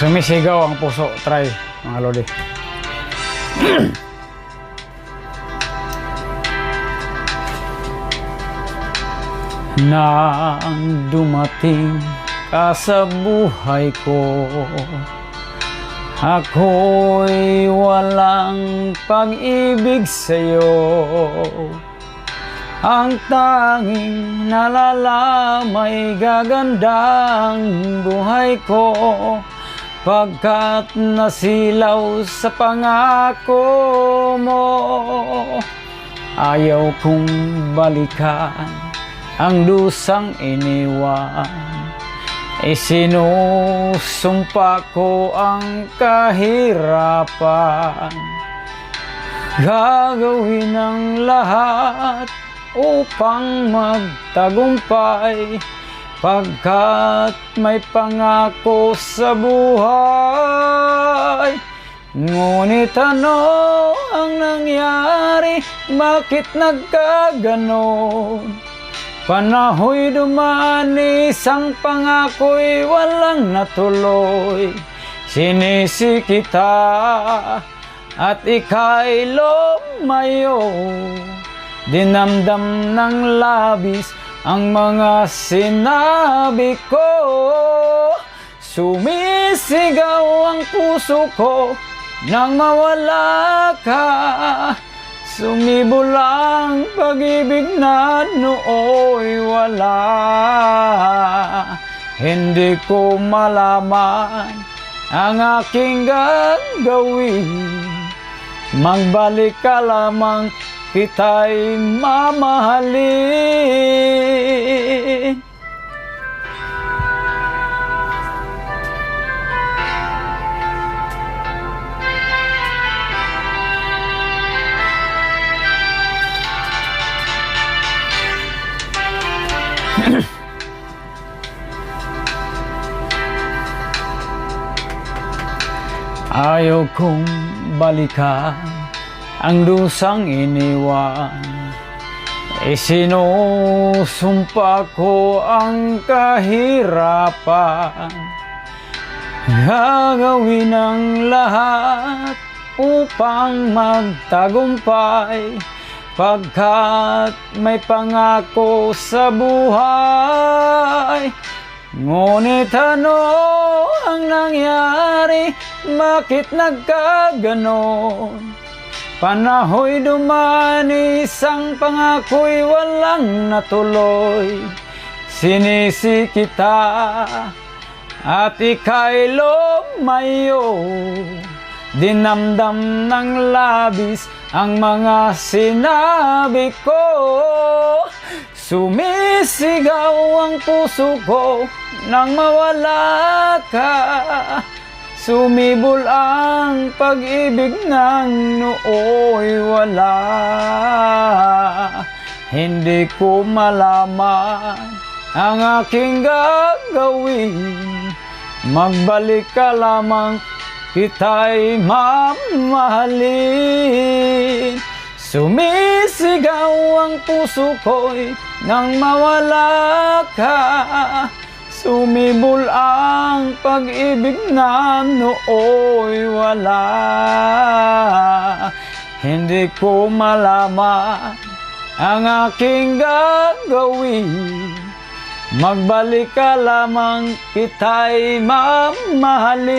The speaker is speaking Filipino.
Sumisigaw ang puso. Try, mga lodi. Nang dumating ka sa buhay ko, ako'y walang pag-ibig sa'yo. Ang tanging nalalamay gagandang buhay ko, pagkat nasilaw sa pangako mo. Ayaw kong balikan ang dusang iniwan, isinusumpa ko ang kahirapan. Gagawin ang lahat upang magtagumpay, pagkat may pangako sa buhay. Ngunit ano ang nangyari? Bakit nagkaganon? Panahoy dumaan, isang pangako'y walang natuloy. Sinisi kita at ika'y lumayo, dinamdam ng labis ang mga sinabi ko. Sumisigaw ang puso ko nang mawala ka. Sumibol ang pag-ibig na nooy wala. Hindi ko malaman ang aking gagawin. Magbalik ka lamang, kita'y mamahalin. Ayaw kong balikan ang dusang iniwan, isinusumpa ko ang kahirapan. Gagawin ang lahat upang magtagumpay, pagkat may pangako sa buhay. Ngunit ano ang nangyari? Bakit nagkaganon? Panahoy dumaan, isang pangako'y walang natuloy. Sinisi kita at ika'y lumayo, dinamdam ng labis ang mga sinabi ko. Sumisigaw ang puso ko nang mawala ka. Sumibol ang pag-ibig ng nooy wala. Hindi ko malaman ang aking gagawin. Magbalik ka lamang, kita'y mamahalin. Sumisigaw ang puso ko'y nang mawala ka. Sumibol ang pag-ibig na nooy wala. Hindi ko malaman ang aking gagawin. Magbalik ka lamang, kita'y mamahalin.